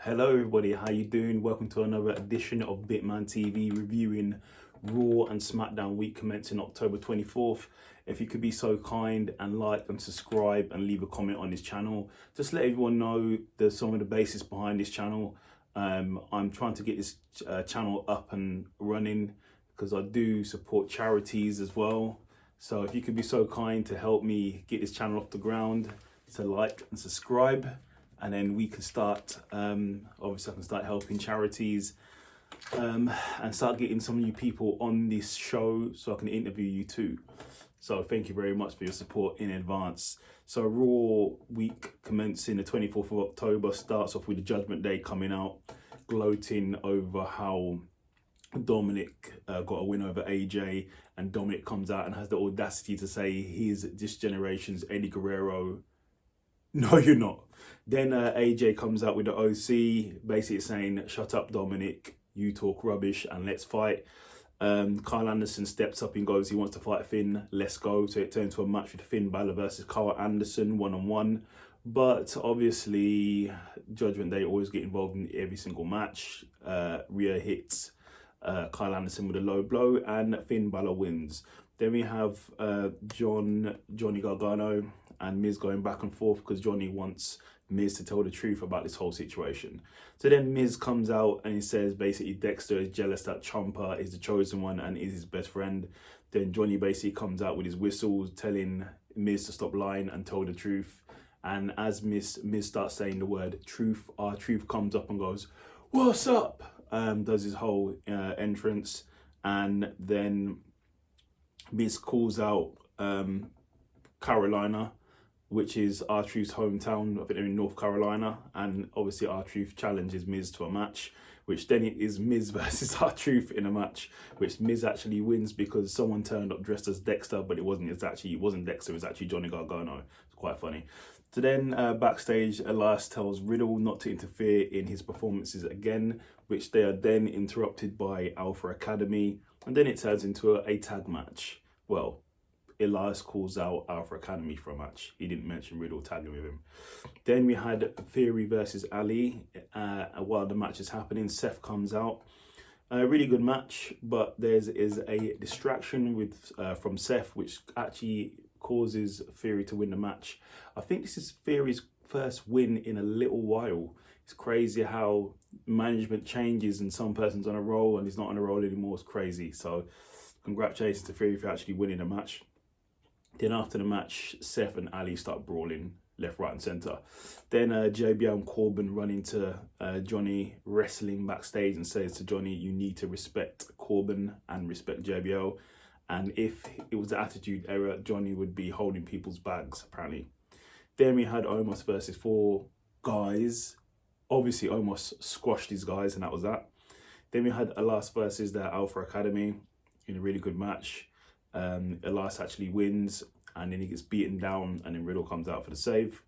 Hello everybody, how you doing? Welcome to another edition of Bitman TV reviewing Raw and Smackdown week commencing October 24th. If you could be so kind and like and subscribe and leave a comment on this channel. Just let everyone know there's some of the basis behind this channel. I'm trying to get this channel up and running because I do support charities as well. So if you could be so kind to help me get this channel off the ground, to like and subscribe. And then we can start, obviously I can start helping charities and start getting some of you people on this show so I can interview you too. So thank you very much for your support in advance. So Raw week commencing the 24th of October starts off with the Judgment Day coming out, gloating over how Dominic got a win over AJ, and Dominic comes out and has the audacity to say he's this generation's Eddie Guerrero. No, you're not. Then AJ comes out with the OC, basically saying, shut up, Dominic, you talk rubbish and let's fight. Kyle Anderson steps up and goes, he wants to fight Finn, let's go. So it turns to a match with Finn Balor versus Kyle Anderson, one-on-one. But obviously, Judgment Day always get involved in every single match. Rhea hits Kyle Anderson with a low blow and Finn Balor wins. Then we have Johnny Gargano and Miz going back and forth because Johnny wants Miz to tell the truth about this whole situation. So then Miz comes out and he says basically Dexter is jealous that Ciampa is the chosen one and is his best friend. Then Johnny basically comes out with his whistles telling Miz to stop lying and tell the truth. And as Miz starts saying the word truth, R-Truth comes up and goes, what's up? Does his whole entrance, and then Miz calls out Carolina, which is R-Truth's hometown. I think they're in North Carolina, and obviously R-Truth challenges Miz to a match, which then it is Miz versus R-Truth in a match, which Miz actually wins because someone turned up dressed as Dexter, but it wasn't Dexter, it was actually Johnny Gargano. It's quite funny. So then backstage, Elias tells Riddle not to interfere in his performances again, which they are then interrupted by Alpha Academy, and then it turns into a tag match. Well, Elias calls out Alpha Academy for a match. He didn't mention Riddle tagging with him. Then we had Theory versus Ali. While the match is happening, Seth comes out. A really good match, but there's a distraction with from Seth, which actually causes Theory to win the match. I think this is Theory's first win in a little while. It's crazy how management changes and some person's on a roll and he's not on a roll anymore. It's crazy. So congratulations to Theory for actually winning the match. Then after the match, Seth and Ali start brawling left, right and centre. Then JBL and Corbin run into Johnny wrestling backstage and says to Johnny, you need to respect Corbin and respect JBL. And if it was the Attitude Era, Johnny would be holding people's bags, apparently. Then we had Omos versus 4 guys. Obviously, Omos squashed these guys and that was that. Then we had Elias versus the Alpha Academy in a really good match. Elias actually wins and then he gets beaten down and then Riddle comes out for the save.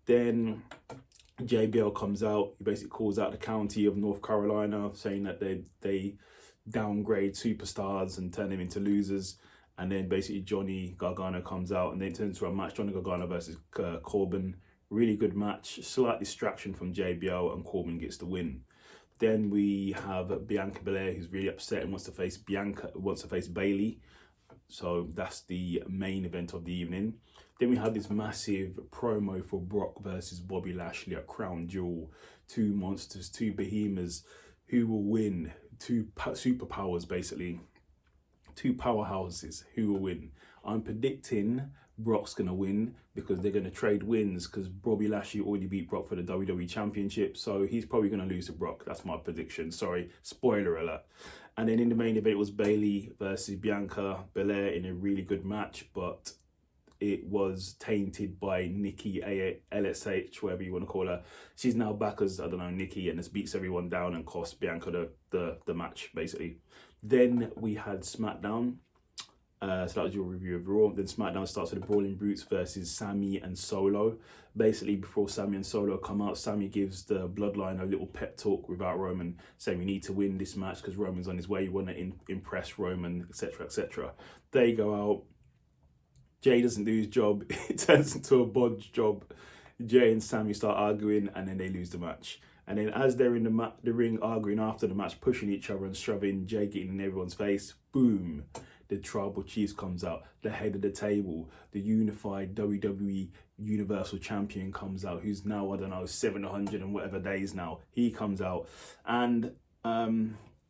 Then JBL comes out, he basically calls out the county of North Carolina saying that they downgrade superstars and turn them into losers. And then basically Johnny Gargano comes out and then it turns to a match, Johnny Gargano versus Corbin. Really good match, slight distraction from JBL and Corbin gets the win. Then we have Bianca Belair, who's really upset and wants to face Bayley. So that's the main event of the evening. Then we have this massive promo for Brock versus Bobby Lashley at Crown Jewel. 2 monsters, 2 behemoths. Who will win? 2 superpowers, basically. 2 powerhouses. Who will win? I'm predicting Brock's going to win because they're going to trade wins because Bobby Lashley already beat Brock for the WWE Championship. So he's probably going to lose to Brock. That's my prediction. Sorry, spoiler alert. And then in the main event, it was Bayley versus Bianca Belair in a really good match, but it was tainted by Nikki LSH, whatever you want to call her. She's now back as, I don't know, Nikki, and just beats everyone down and costs Bianca the match, basically. Then we had Smackdown. So that was your review of Raw. Then Smackdown starts with the Brawling Brutes versus Sammy and Solo. Basically, before Sammy and Solo come out, Sammy gives the Bloodline a little pep talk without Roman, saying we need to win this match because Roman's on his way. You want to impress Roman, etc., etc. They go out. Jay doesn't do his job. It turns into a bodge job. Jay and Sammy start arguing, and then they lose the match. And then as they're in the ring arguing after the match, pushing each other and shoving, Jay getting in everyone's face, boom, the Tribal Chiefs comes out, the head of the table, the unified WWE Universal Champion comes out, who's now, I don't know, 700 and whatever days now. He comes out, and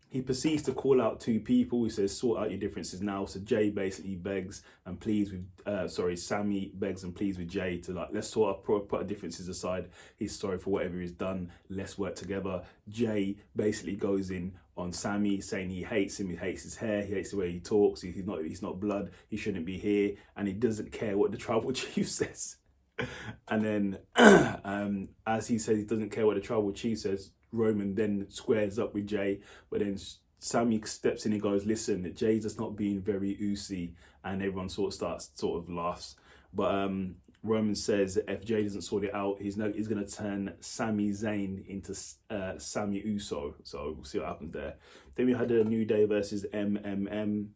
he proceeds to call out two people. He says, sort out your differences now. So Jay basically begs and pleads with, Sammy begs and pleads with Jay to, like, let's sort of put our differences aside. He's sorry for whatever he's done. Let's work together. Jay basically goes in on Sammy, saying he hates him, he hates his hair, he hates the way he talks, he's not blood, he shouldn't be here, and he doesn't care what the Tribal Chief says. And then as he says he doesn't care what the Tribal Chief says, Roman then squares up with Jay, but then Sammy steps in and goes, listen, Jay's just not being very oozy, and everyone sort of laughs. But Roman says that if Jay doesn't sort it out, he's going to turn Sami Zayn into Sami Uso. So we'll see what happens there. Then we had a New Day versus MMM.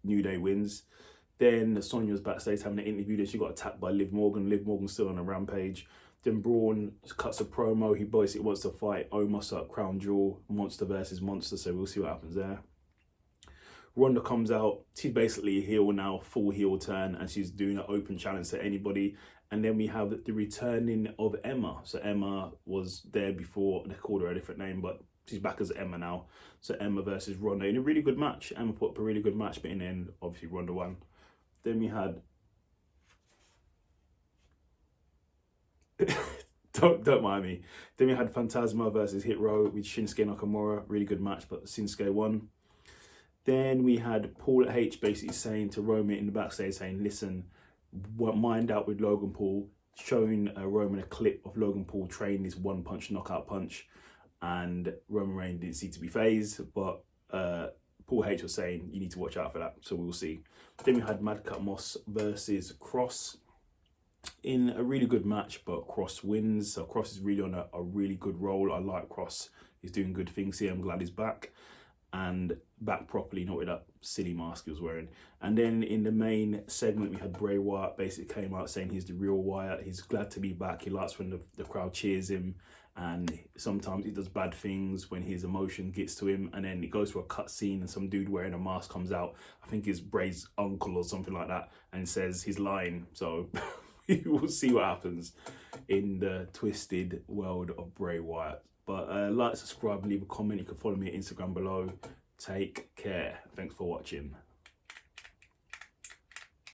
New Day wins. Then Sonya was backstage having an interview. Then she got attacked by Liv Morgan. Liv Morgan's still on a rampage. Then Braun cuts a promo. He basically wants to fight Omos at Crown Jewel, Monster versus Monster. So we'll see what happens there. Ronda comes out. She's basically a heel now, full heel turn, and she's doing an open challenge to anybody. And then we have the returning of Emma. So Emma was there before. They called her a different name, but she's back as Emma now. So Emma versus Ronda in a really good match. Emma put up a really good match, but in the end, obviously Ronda won. Then we had don't mind me. Then we had Phantasma versus Hit Row with Shinsuke Nakamura. Really good match, but Shinsuke won. Then we had Paul H basically saying to Roman in the backstage, saying, listen, mind out with Logan Paul, showing Roman a clip of Logan Paul training this one-punch knockout punch, and Roman Reigns didn't seem to be phased, but Paul H was saying, you need to watch out for that, so we'll see. Then we had Madcap Moss versus Cross in a really good match, but Cross wins. So Cross is really on a really good roll. I like Cross. He's doing good things here. I'm glad he's back. And back properly, not with that silly mask he was wearing. And then in the main segment, we had Bray Wyatt basically came out saying he's the real Wyatt. He's glad to be back. He likes when the crowd cheers him. And sometimes he does bad things when his emotion gets to him. And then it goes to a cut scene and some dude wearing a mask comes out. I think it's Bray's uncle or something like that. And says he's lying. So we will see what happens in the twisted world of Bray Wyatt. But like, subscribe, leave a comment. You can follow me on Instagram below. Take care. Thanks for watching.